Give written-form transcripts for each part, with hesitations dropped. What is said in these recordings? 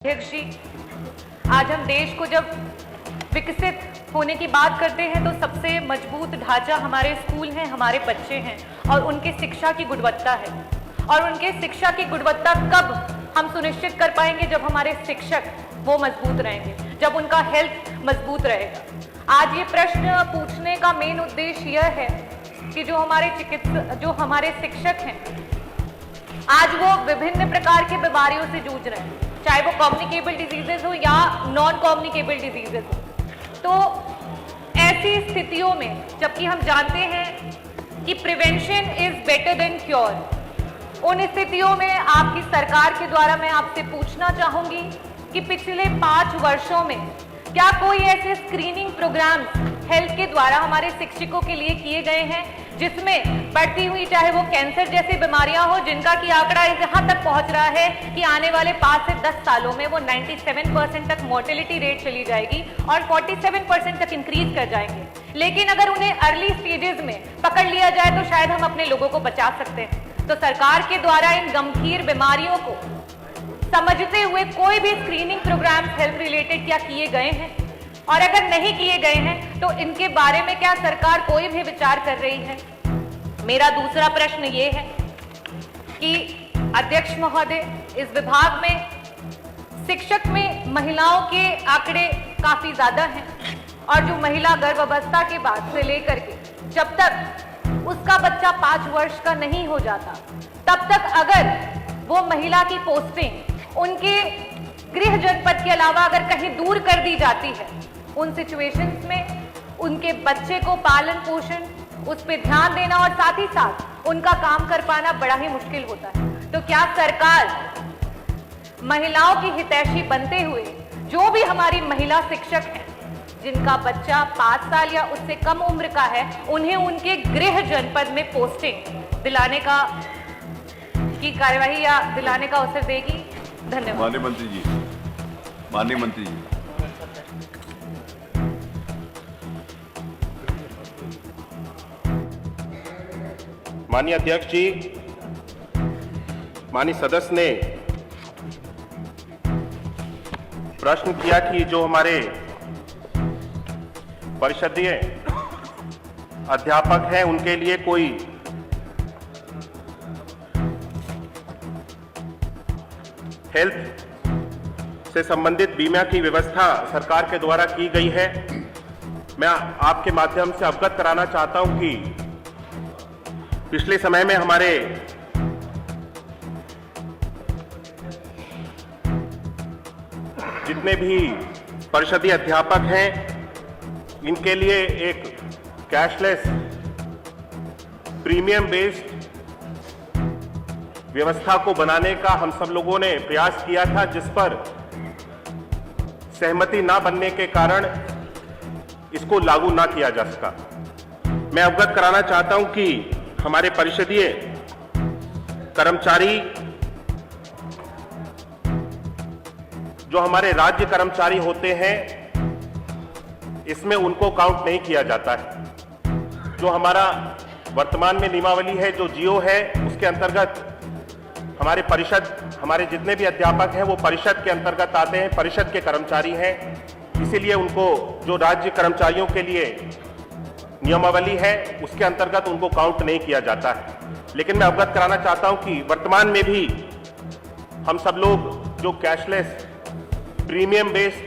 अध्यक्ष जी, आज हम देश को जब विकसित होने की बात करते हैं तो सबसे मजबूत ढांचा हमारे स्कूल हैं, हमारे बच्चे हैं और उनकी शिक्षा की गुणवत्ता है। और उनके शिक्षा की गुणवत्ता कब हम सुनिश्चित कर पाएंगे? जब हमारे शिक्षक वो मजबूत रहेंगे, जब उनका हेल्थ मजबूत रहेगा। आज ये प्रश्न पूछने का मेन उद्देश्य यह है कि जो हमारे शिक्षक हैं, आज वो विभिन्न प्रकार की बीमारियों से जूझ रहे हैं, चाहे वो कम्युनिकेबल डिजीजेस हो या नॉन कम्युनिकेबल डिजीजेस हो। तो ऐसी स्थितियों में, जबकि हम जानते हैं कि prevention is better than cure, उन स्थितियों में आपकी सरकार के द्वारा मैं आपसे पूछना चाहूंगी कि पिछले 5 वर्षों में क्या कोई ऐसे स्क्रीनिंग प्रोग्राम हेल्थ के द्वारा हमारे शिक्षकों के लिए किए गए हैं जिसमें बढ़ती हुई चाहे वो कैंसर जैसी बीमारियां हो, जिनका कि आंकड़ा यहाँ तक पहुंच रहा है कि आने वाले 5 से 10 सालों में वो 97% तक मोर्टेलिटी रेट चली जाएगी और 47% तक इंक्रीज कर जाएंगे। लेकिन अगर उन्हें अर्ली स्टेजेस में पकड़ लिया जाए तो शायद हम अपने लोगों को बचा सकते हैं। तो सरकार के द्वारा इन गंभीर बीमारियों को समझते हुए कोई भी स्क्रीनिंग प्रोग्राम हेल्थ रिलेटेड क्या किए गए हैं? और अगर नहीं किए गए हैं तो इनके बारे में क्या सरकार कोई भी विचार कर रही है? मेरा दूसरा प्रश्न ये है कि अध्यक्ष महोदय, इस विभाग में शिक्षक में महिलाओं के आंकड़े काफी ज्यादा हैं और जो महिला गर्भावस्था के बाद से लेकर के जब तक उसका बच्चा 5 वर्ष का नहीं हो जाता, तब तक अगर वो महिला की पोस्टिंग उनके गृह जनपद के अलावा अगर कहीं दूर कर दी जाती है, उन सिचुएशंस में उनके बच्चे को पालन पोषण, उस पर ध्यान देना और साथ ही साथ उनका काम कर पाना बड़ा ही मुश्किल होता है। तो क्या सरकार महिलाओं की हितैषी बनते हुए जो भी हमारी महिला शिक्षक हैं जिनका बच्चा 5 साल या उससे कम उम्र का है, उन्हें उनके गृह जनपद में पोस्टिंग दिलाने की कार्यवाही या दिलाने का अवसर देगी? धन्यवाद। माननीय मंत्री जी, माननीय मंत्री जी। माननीय अध्यक्ष जी, माननीय सदस्य ने प्रश्न किया कि जो हमारे परिषदीय अध्यापक हैं उनके लिए कोई हेल्थ से संबंधित बीमा की व्यवस्था सरकार के द्वारा की गई है। मैं आपके माध्यम से अवगत कराना चाहता हूं कि पिछले समय में हमारे जितने भी परिषदीय अध्यापक हैं, इनके लिए एक कैशलेस प्रीमियम बेस्ड व्यवस्था को बनाने का हम सब लोगों ने प्रयास किया था, जिस पर सहमति ना बनने के कारण इसको लागू ना किया जा सका। मैं अवगत कराना चाहता हूं कि हमारे परिषदीय कर्मचारी, जो हमारे राज्य कर्मचारी होते हैं, इसमें उनको काउंट नहीं किया जाता है। जो हमारा वर्तमान में नियमावली है, जो जियो है, उसके अंतर्गत हमारे परिषद, हमारे जितने भी अध्यापक हैं वो परिषद के अंतर्गत आते हैं, परिषद के कर्मचारी हैं। इसीलिए उनको जो राज्य कर्मचारियों के लिए नियमावली है उसके अंतर्गत उनको काउंट नहीं किया जाता है। लेकिन मैं अवगत कराना चाहता हूं कि वर्तमान में भी हम सब लोग जो कैशलेस प्रीमियम बेस्ड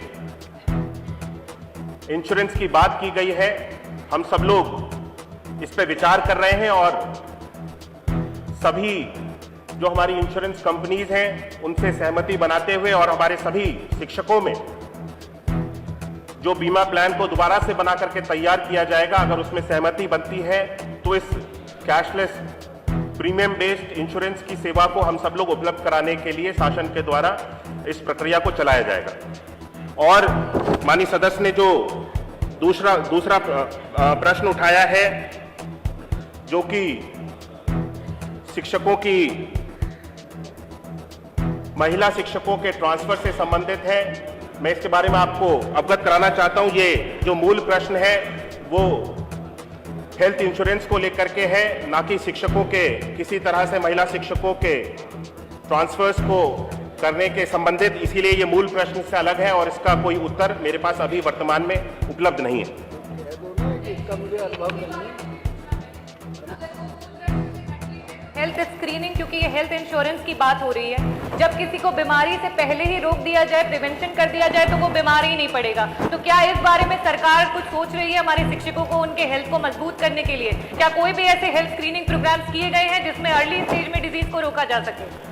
इंश्योरेंस की बात की गई है, हम सब लोग इस पर विचार कर रहे हैं और सभी जो हमारी इंश्योरेंस कंपनीज हैं उनसे सहमति बनाते हुए और हमारे सभी शिक्षकों में जो बीमा प्लान को दोबारा से बना करके तैयार किया जाएगा। अगर उसमें सहमति बनती है तो इस कैशलेस प्रीमियम बेस्ड इंश्योरेंस की सेवा को हम सब लोग उपलब्ध कराने के लिए शासन के द्वारा इस प्रक्रिया को चलाया जाएगा। और माननीय सदस्य ने जो दूसरा प्रश्न उठाया है, जो कि शिक्षकों की, महिला शिक्षकों के ट्रांसफर से संबंधित है, मैं इसके बारे में आपको अवगत कराना चाहता हूं। ये जो मूल प्रश्न है वो हेल्थ इंश्योरेंस को लेकर के है, ना कि शिक्षकों के किसी तरह से महिला शिक्षकों के ट्रांसफर्स को करने के संबंधित, इसीलिए ये मूल प्रश्न से अलग है और इसका कोई उत्तर मेरे पास अभी वर्तमान में उपलब्ध नहीं है। हेल्थ स्क्रीनिंग, क्योंकि ये हेल्थ इंश्योरेंस की बात हो रही है, जब किसी को बीमारी से पहले ही रोक दिया जाए, प्रिवेंशन कर दिया जाए, तो वो बीमारी ही नहीं पड़ेगा। तो क्या इस बारे में सरकार कुछ सोच रही है हमारे शिक्षकों को उनके हेल्थ को मजबूत करने के लिए? क्या कोई भी ऐसे हेल्थ स्क्रीनिंग प्रोग्राम्स किए गए हैं जिसमें अर्ली स्टेज में डिजीज को रोका जा सके?